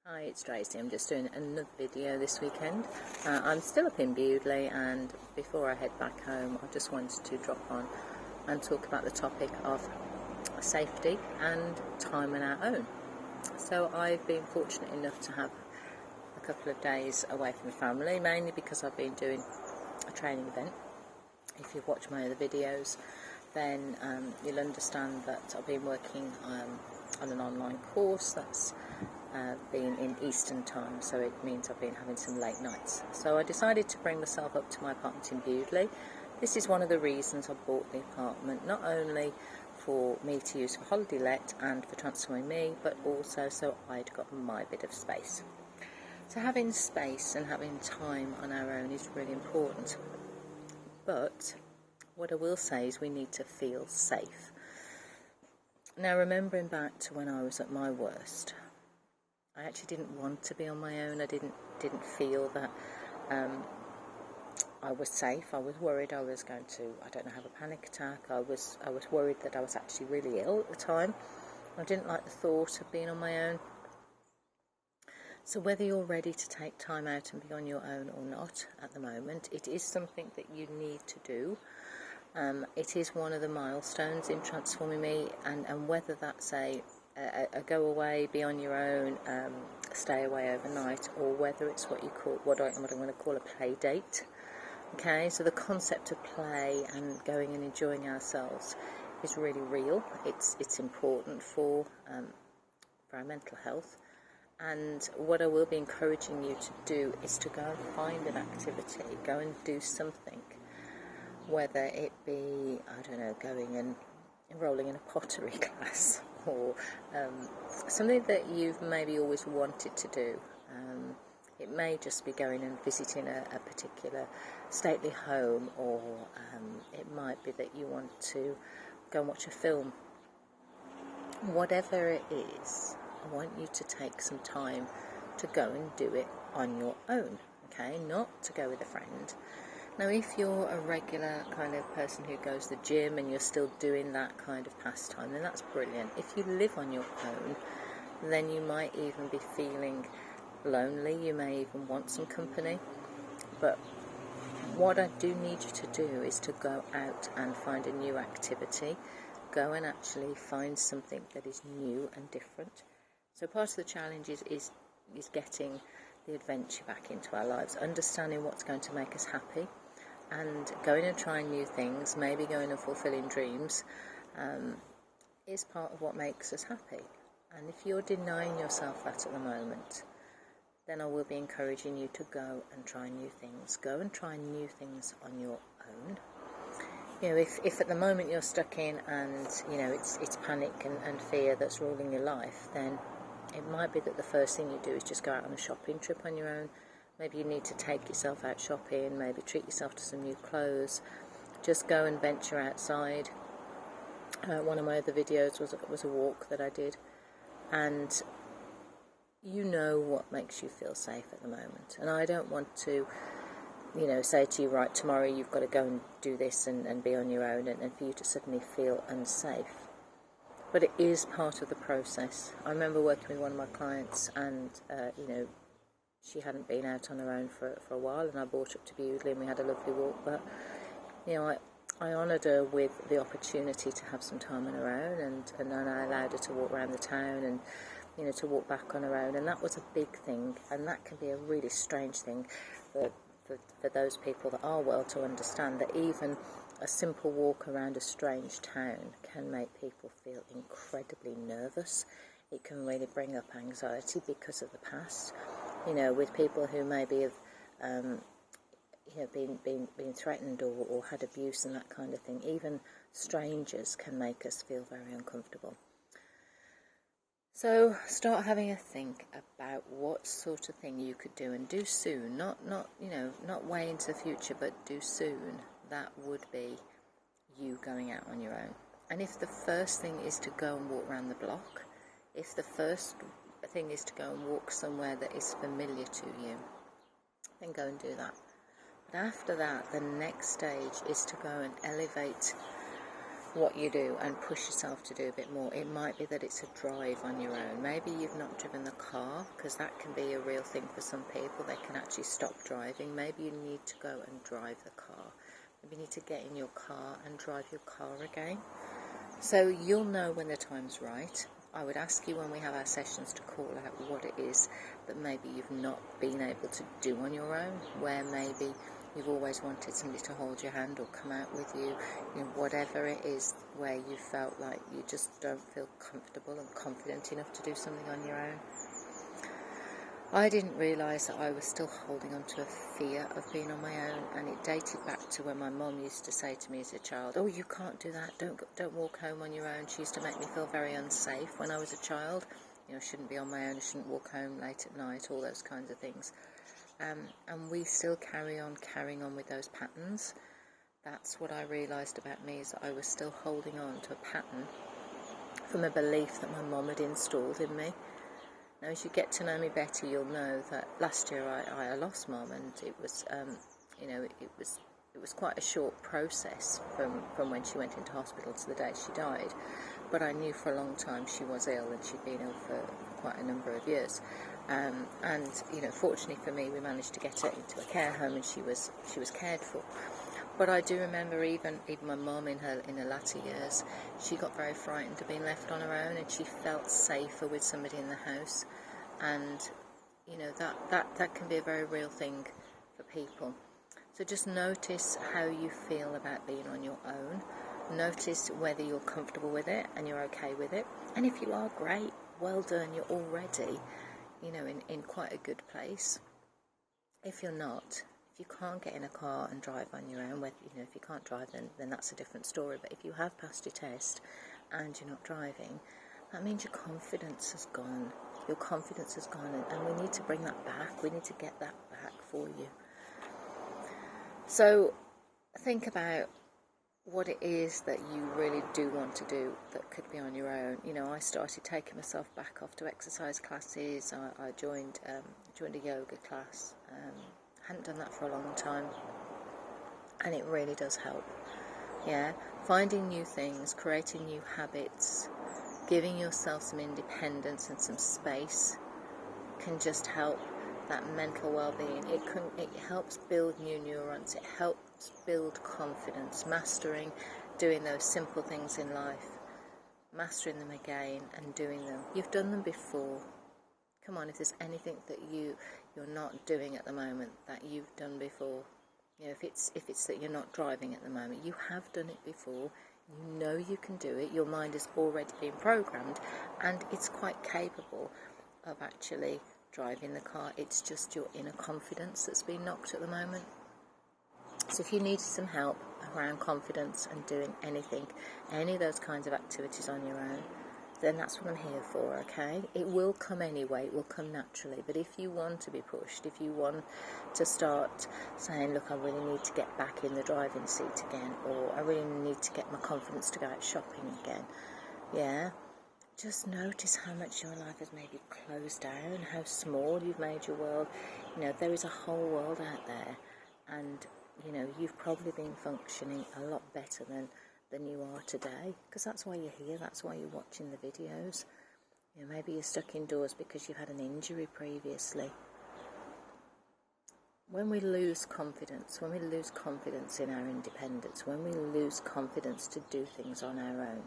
Hi, it's Tracy. I'm just doing another video this weekend. I'm still up in Bewdley, and before I head back home I just wanted to drop on and talk about the topic of safety and time on our own. So I've been fortunate enough to have a couple of days away from the family, mainly because I've been doing a training event. If you've watched my other videos, then you'll understand that I've been working on an online course that's been in Eastern time, so it means I've been having some late nights. So I decided to bring myself up to my apartment in Bewdley. This is one of the reasons I bought the apartment, not only for me to use for holiday let and for transferring me, but also so I'd got my bit of space. So having space and having time on our own is really important. But what I will say is we need to feel safe. Now, remembering back to when I was at my worst, I actually didn't want to be on my own. I didn't feel that I was safe. I was worried I was going to, have a panic attack. I was worried that I was actually really ill at the time. I didn't like the thought of being on my own. So whether you're ready to take time out and be on your own or not at the moment, it is something that you need to do. It is one of the milestones in transforming me, and whether that's a go away, be on your own, stay away overnight, or whether it's what I'm going to call a play date. Okay, so the concept of play and going and enjoying ourselves is really real. It's important for our mental health. And what I will be encouraging you to do is to go and find an activity, go and do something, whether it be, going and enrolling in a pottery class, or something that you've maybe always wanted to do. It may just be going and visiting a particular stately home, or it might be that you want to go and watch a film. Whatever it is, I want you to take some time to go and do it on your own, okay? Not to go with a friend. Now, if you're a regular kind of person who goes to the gym and you're still doing that kind of pastime, then that's brilliant. If you live on your own, then you might even be feeling lonely. You may even want some company. But what I do need you to do is to go out and find a new activity. Go and actually find something that is new and different. So part of the challenge is getting the adventure back into our lives, understanding what's going to make us happy, and going and trying new things, maybe going and fulfilling dreams, is part of what makes us happy. And if you're denying yourself that at the moment, then I will be encouraging you to go and try new things. Go and try new things on your own. You know, if at the moment you're stuck in and, it's panic and fear that's ruling your life, then it might be that the first thing you do is just go out on a shopping trip on your own. Maybe you need to take yourself out shopping, maybe treat yourself to some new clothes. Just go and venture outside. One of my other videos was a walk that I did. And you know what makes you feel safe at the moment. And I don't want to, say to you, right, tomorrow you've got to go and do this and be on your own, and for you to suddenly feel unsafe. But it is part of the process. I remember working with one of my clients, and, she hadn't been out on her own for a while, and I brought her up to Bewdley and we had a lovely walk. But, I honoured her with the opportunity to have some time on her own, and then I allowed her to walk around the town and, to walk back on her own. And that was a big thing, and that can be a really strange thing for those people that are well to understand that even a simple walk around a strange town can make people feel incredibly nervous. It can really bring up anxiety because of the past. With people who maybe have, been threatened or had abuse and that kind of thing. Even strangers can make us feel very uncomfortable. So start having a think about what sort of thing you could do, and do soon. Not way into the future, but do soon. That would be you going out on your own. And if the first thing is to go and walk around the block, if the first thing is to go and walk somewhere that is familiar to you, then go and do that. But after that, the next stage is to go and elevate what you do and push yourself to do a bit more. It might be that it's a drive on your own. Maybe you've not driven the car, because that can be a real thing for some people. They can actually stop driving. Maybe you need to go and drive the car. Maybe you need to get in your car and drive your car again. So you'll know when the time's right. I would ask you when we have our sessions to call out what it is that maybe you've not been able to do on your own, where maybe you've always wanted somebody to hold your hand or come out with you, whatever it is, where you felt like you just don't feel comfortable and confident enough to do something on your own. I didn't realise that I was still holding on to a fear of being on my own, and it dated back to when my mum used to say to me as a child, "Oh, you can't do that, don't walk home on your own." She used to make me feel very unsafe when I was a child. I shouldn't be on my own, I shouldn't walk home late at night, all those kinds of things. And we still carrying on with those patterns. That's what I realised about me, is that I was still holding on to a pattern from a belief that my mum had installed in me. Now, as you get to know me better, you'll know that last year I lost Mum, and it was, it was quite a short process from when she went into hospital to the day she died. But I knew for a long time she was ill, and she'd been ill for quite a number of years. And fortunately for me, we managed to get her into a care home, and she was cared for. But I do remember even my mum in her latter years, she got very frightened of being left on her own, and she felt safer with somebody in the house. And that can be a very real thing for people. So just notice how you feel about being on your own. Notice whether you're comfortable with it and you're okay with it. And if you are, great, well done, you're already in quite a good place. If you're not, if you can't get in a car and drive on your own, if you can't drive, then that's a different story. But if you have passed your test and you're not driving, that means your confidence has gone. Your confidence has gone, and we need to bring that back. We need to get that back for you. So think about what it is that you really do want to do that could be on your own. I started taking myself back off to exercise classes. I joined a yoga class. Hadn't done that for a long time, and it really does help. Finding new things, creating new habits, giving yourself some independence and some space can just help that mental well-being. It helps build new neurons. It helps build confidence, mastering doing those simple things in life, mastering them again and doing them. You've done them before. Come on, if there's anything that you're not doing at the moment that you've done before, if it's that you're not driving at the moment, you have done it before. You know you can do it. Your mind has already been programmed, and it's quite capable of actually driving the car. It's just your inner confidence that's been knocked at the moment. So if you needed some help around confidence and doing anything, any of those kinds of activities on your own, then that's what I'm here for, okay? It will come anyway, it will come naturally. But if you want to be pushed, if you want to start saying, look, I really need to get back in the driving seat again, or I really need to get my confidence to go out shopping again, just notice how much your life has maybe closed down, how small you've made your world. There is a whole world out there, and you've probably been functioning a lot better than you are today, because that's why you're here, that's why you're watching the videos. Maybe you're stuck indoors because you had an injury previously. When we lose confidence in our independence, when we lose confidence to do things on our own,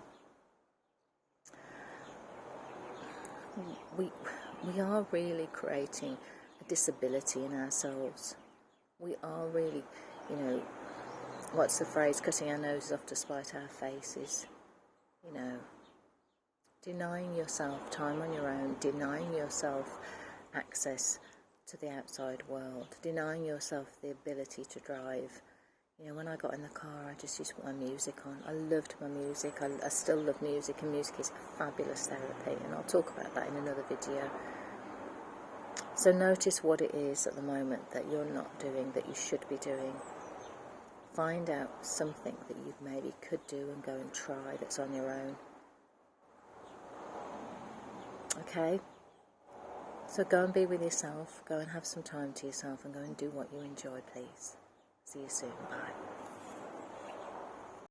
we are really creating a disability in ourselves. We are really, what's the phrase, cutting our noses off to spite our faces. Denying yourself time on your own, denying yourself access to the outside world, denying yourself the ability to drive. When I got in the car, I just used to put my music on. I loved my music. I still love music, and music is fabulous therapy, and I'll talk about that in another video. So notice what it is at the moment that you're not doing that you should be doing. Find out something that you maybe could do and go and try that's on your own. Okay? So go and be with yourself, go and have some time to yourself, and go and do what you enjoy, please. See you soon. Bye.